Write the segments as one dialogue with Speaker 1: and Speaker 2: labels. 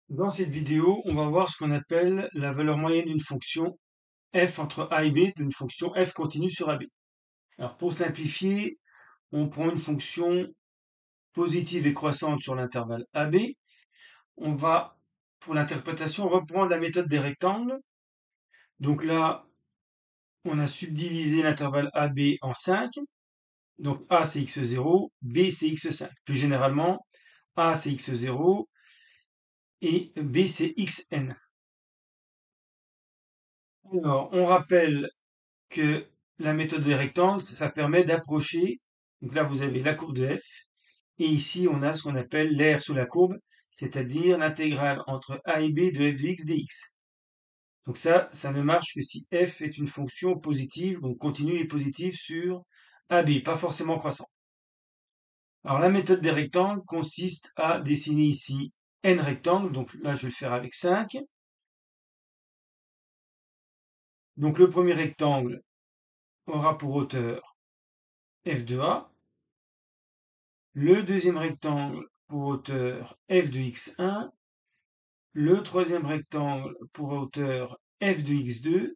Speaker 1: Dans cette vidéo, on va voir ce qu'on appelle la valeur moyenne d'une fonction f entre a et b, d'une fonction f continue sur ab. Alors pour simplifier, on prend une fonction positive et croissante sur l'intervalle ab. On va, pour l'interprétation, reprendre la méthode des rectangles. Donc là, on a subdivisé l'intervalle ab en 5. Donc a c'est x0, b c'est x5. Plus généralement, a c'est x0 et b c'est xn. Alors, on rappelle que la méthode des rectangles, ça permet d'approcher. Donc là, vous avez la courbe de f. Et ici, on a ce qu'on appelle l'aire sous la courbe, c'est-à-dire l'intégrale entre a et b de f de x dx. Donc ça ne marche que si f est une fonction positive, donc continue et positive sur ab, pas forcément croissant. Alors la méthode des rectangles consiste à dessiner ici n rectangles. Donc là, je vais le faire avec 5. Donc le premier rectangle aura pour hauteur f de a. Le deuxième rectangle pour hauteur f de x1, le troisième rectangle pour hauteur f de x2,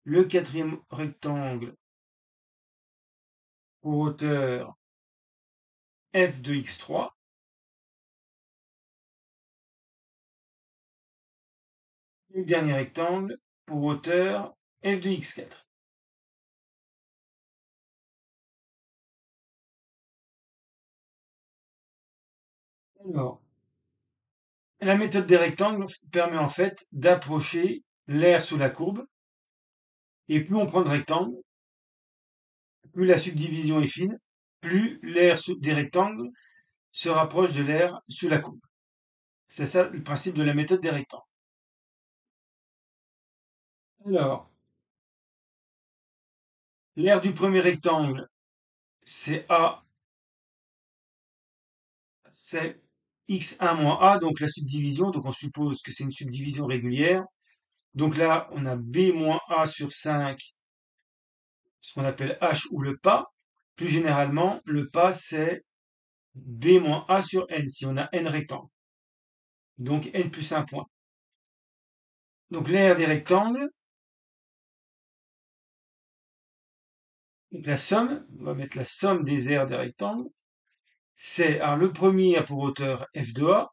Speaker 1: le quatrième rectangle pour hauteur f de x3, et le dernier rectangle pour hauteur f de x4. Alors, la méthode des rectangles permet en fait d'approcher l'aire sous la courbe, et plus on prend de rectangles, plus la subdivision est fine, plus l'aire des rectangles se rapproche de l'aire sous la courbe. C'est ça le principe de la méthode des rectangles. Alors, l'aire du premier rectangle, c'est A, c'est x1 moins A, donc la subdivision, donc on suppose que c'est une subdivision régulière. Donc là, on a B moins A sur 5, ce qu'on appelle H ou le pas. Plus généralement, le pas, c'est B moins A sur N, si on a N rectangles. Donc N plus 1 point. Donc l'aire des rectangles, donc la somme, on va mettre la somme des aires des rectangles, c'est, alors le premier a pour hauteur f de A,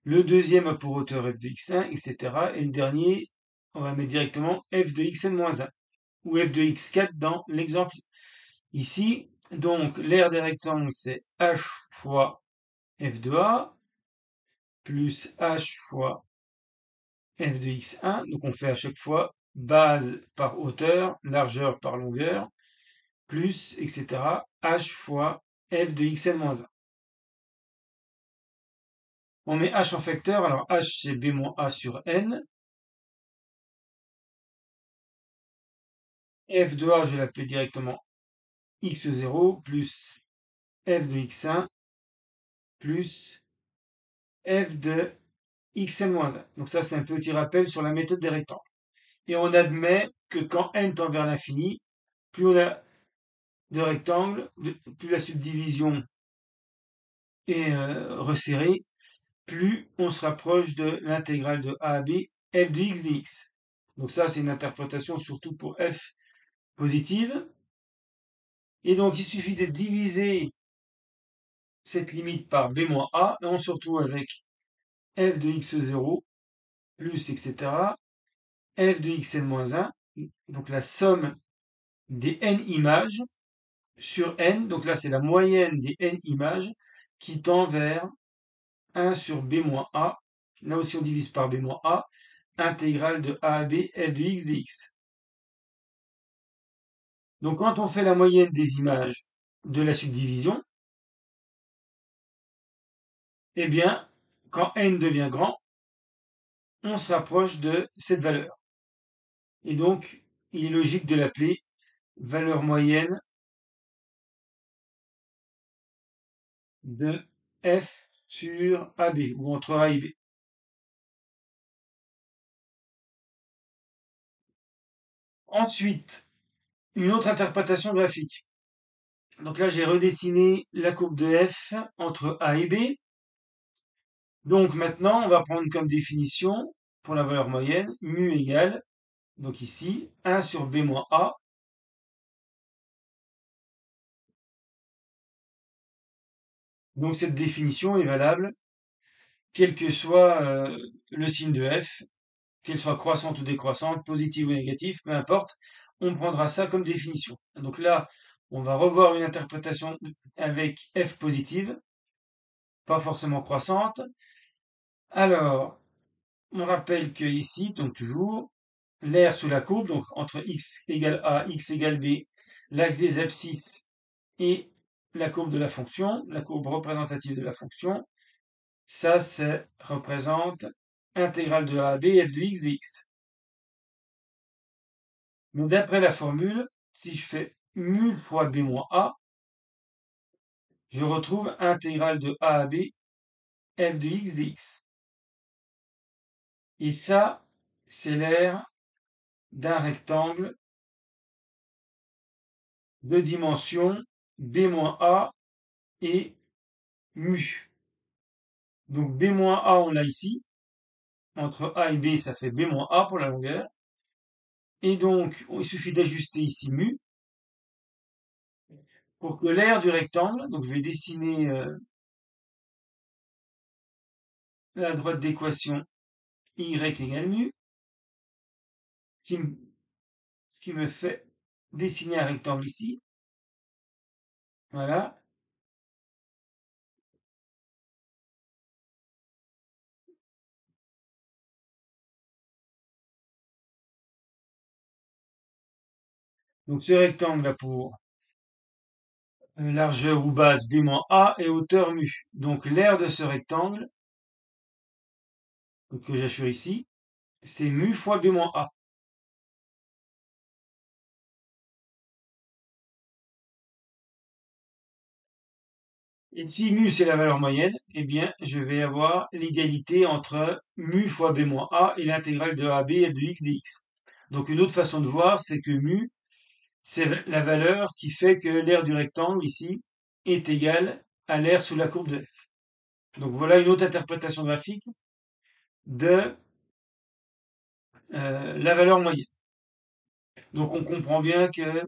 Speaker 1: le deuxième a pour hauteur f de x1, etc. Et le dernier, on va mettre directement f de xn-1 ou f de x4 dans l'exemple ici. Donc l'aire des rectangles, c'est h fois f de A plus h fois f de x1. Donc on fait à chaque fois base par hauteur, largeur par longueur, plus, etc. h fois f de xn-1. On met h en facteur, alors h c'est b moins a sur n. F de A, je vais l'appeler directement x0 plus f de x1 plus f de xn-1. Donc ça, c'est un petit rappel sur la méthode des rectangles. Et on admet que quand n tend vers l'infini, plus on a de rectangles, plus la subdivision est resserrée, plus on se rapproche de l'intégrale de a à b f de x dx. Donc ça, c'est une interprétation surtout pour f positive. Et donc, il suffit de diviser cette limite par b moins a, et on se retrouve avec f de x0 plus, etc., f de xn-1, donc la somme des n images sur n, donc là c'est la moyenne des n images qui tend vers 1 sur b moins a, là aussi on divise par b moins a, intégrale de a à b f de x dx. Donc quand on fait la moyenne des images de la subdivision, eh bien, quand n devient grand, on se rapproche de cette valeur. Et donc, il est logique de l'appeler valeur moyenne de f sur AB, ou entre A et B. Ensuite, une autre interprétation graphique. Donc là, j'ai redessiné la courbe de f entre A et B. Donc maintenant, on va prendre comme définition, pour la valeur moyenne, mu égale, donc ici, 1 sur b moins a. Donc cette définition est valable, quel que soit le signe de f, qu'elle soit croissante ou décroissante, positive ou négative, peu importe, on prendra ça comme définition. Donc là, on va revoir une interprétation avec f positive, pas forcément croissante. Alors, on rappelle que ici, donc toujours, l'aire sous la courbe, donc entre x égale a, x égale b, l'axe des abscisses et la courbe de la fonction, la courbe représentative de la fonction, ça, représente intégrale de a à b f de x dx. Mais d'après la formule, si je fais mu fois b moins a, je retrouve intégrale de a à b f de x dx. Et ça, c'est l'aire d'un rectangle de dimension b-a et mu. Donc b-a, on l'a ici. Entre a et b, ça fait b-a pour la longueur. Et donc, il suffit d'ajuster ici mu pour que l'aire du rectangle, donc je vais dessiner la droite d'équation y égale mu, qui me- ce qui me fait dessiner un rectangle ici. Voilà. Donc ce rectangle a pour largeur ou base b-a et hauteur mu. Donc l'aire de ce rectangle, que j'assure ici, c'est mu fois b-a. Et si mu c'est la valeur moyenne, eh bien je vais avoir l'égalité entre mu fois b-a et l'intégrale de ab f de x dx. Donc une autre façon de voir, c'est que mu, c'est la valeur qui fait que l'aire du rectangle ici est égale à l'aire sous la courbe de f. Donc voilà une autre interprétation graphique de la valeur moyenne. Donc on comprend bien que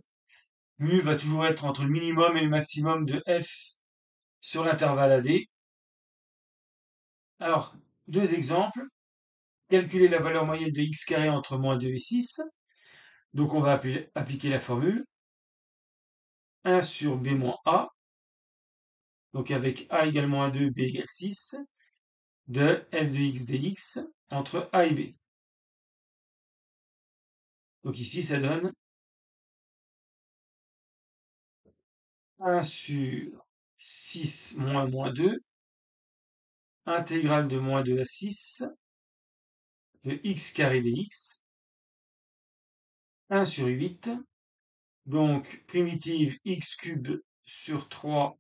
Speaker 1: mu va toujours être entre le minimum et le maximum de f sur l'intervalle AD. Alors, deux exemples. Calculer la valeur moyenne de x carré entre moins 2 et 6. Donc on va appliquer la formule 1 sur b moins a, donc avec a égale moins 2, b égale 6, de f de x dx entre a et b. Donc ici, ça donne 1 sur 6 moins 2, intégrale de moins 2 à 6, de x carré dx, 1 sur 8, donc primitive x cube sur 3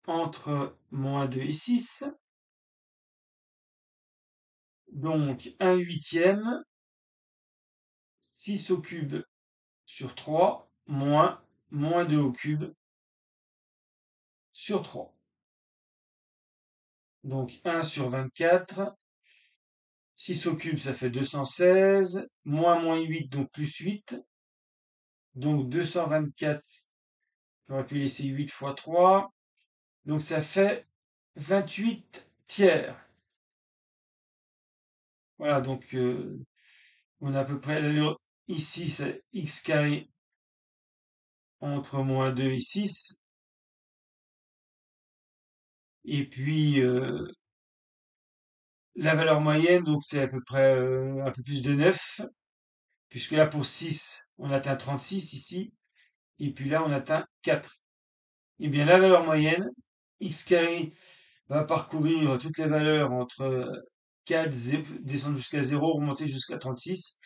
Speaker 1: entre moins 2 et 6, donc 1 huitième, 6 au cube sur 3, moins 2 au cube sur 3. Donc 1 sur 24, 6 au cube, ça fait 216, moins 8, donc plus 8, donc 224, j'aurais pu laisser 8 fois 3, donc ça fait 28 tiers. Voilà, donc on a à peu près, ici c'est x carré entre moins 2 et 6, et puis la valeur moyenne, donc c'est à peu près un peu plus de 9, puisque là pour 6, on atteint 36 ici, et puis là on atteint 4. Et bien la valeur moyenne, x carré va parcourir toutes les valeurs entre 4, descendre jusqu'à 0, remonter jusqu'à 36,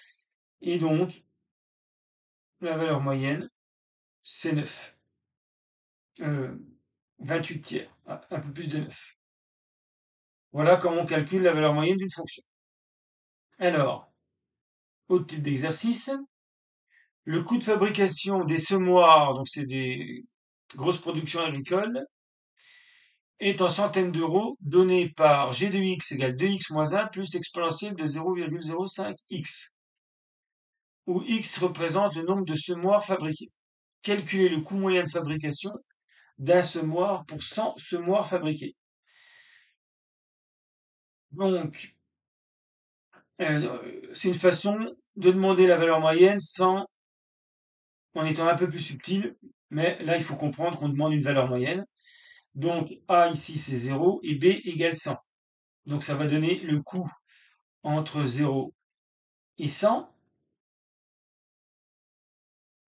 Speaker 1: et donc la valeur moyenne, c'est 9. 28 tiers, un peu plus de 9. Voilà comment on calcule la valeur moyenne d'une fonction. Alors, autre type d'exercice, le coût de fabrication des semoirs, donc c'est des grosses productions agricoles, est en centaines d'euros donné par g de x égale 2x moins 1 plus exponentielle de 0,05x, où x représente le nombre de semoirs fabriqués. Calculer le coût moyen de fabrication d'un semoir pour 100 semoirs fabriqués. Donc, c'est une façon de demander la valeur moyenne en étant un peu plus subtil, mais là, il faut comprendre qu'on demande une valeur moyenne. Donc, A ici, c'est 0 et B égale 100. Donc, ça va donner le coût entre 0 et 100.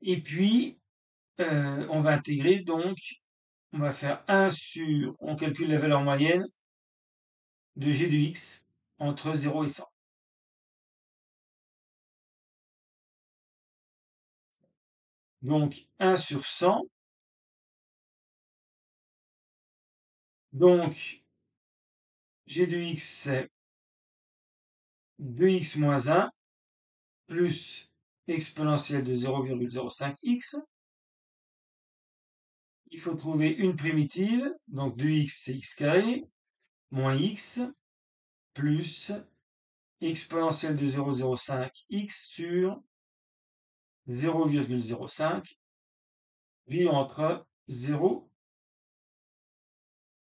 Speaker 1: Et puis, on va intégrer, donc, on va faire 1 sur, on calcule la valeur moyenne de g de x entre 0 et 100. Donc, 1 sur 100. Donc, g de x, c'est 2x moins 1 plus exponentielle de 0,05x. Il faut trouver une primitive, donc 2x c'est x carré, moins x, plus exponentielle de 0,05x sur 0,05, vu entre 0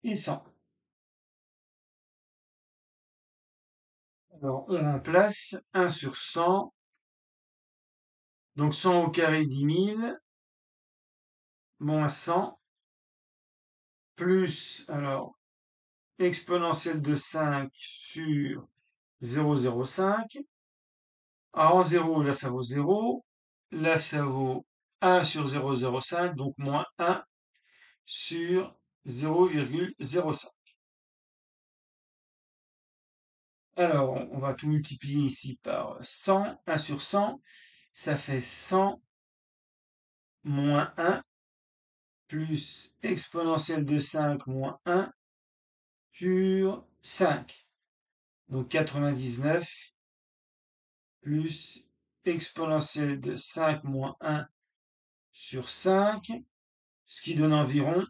Speaker 1: et 100. Alors, on remplace 1 sur 100, donc 100 au carré 10 000, moins 100, plus, alors, exponentielle de 5 sur 0,05. Ah, en 0, là, ça vaut 0. Là, ça vaut 1 sur 0,05, donc moins 1 sur 0,05. Alors, on va tout multiplier ici par 100. 1 sur 100, ça fait 100 moins 1 plus exponentielle de 5 moins 1 sur 5. Donc 99 plus exponentielle de 5 moins 1 sur 5, ce qui donne environ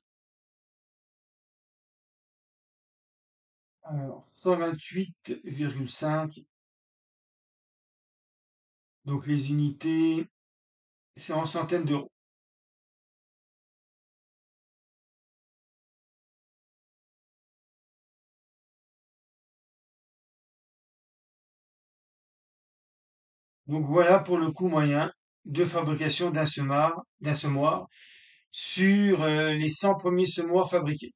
Speaker 1: 128,5. Donc les unités, c'est en centaines d'euros. Donc voilà pour le coût moyen de fabrication d'un semoir sur les 100 premiers semoirs fabriqués.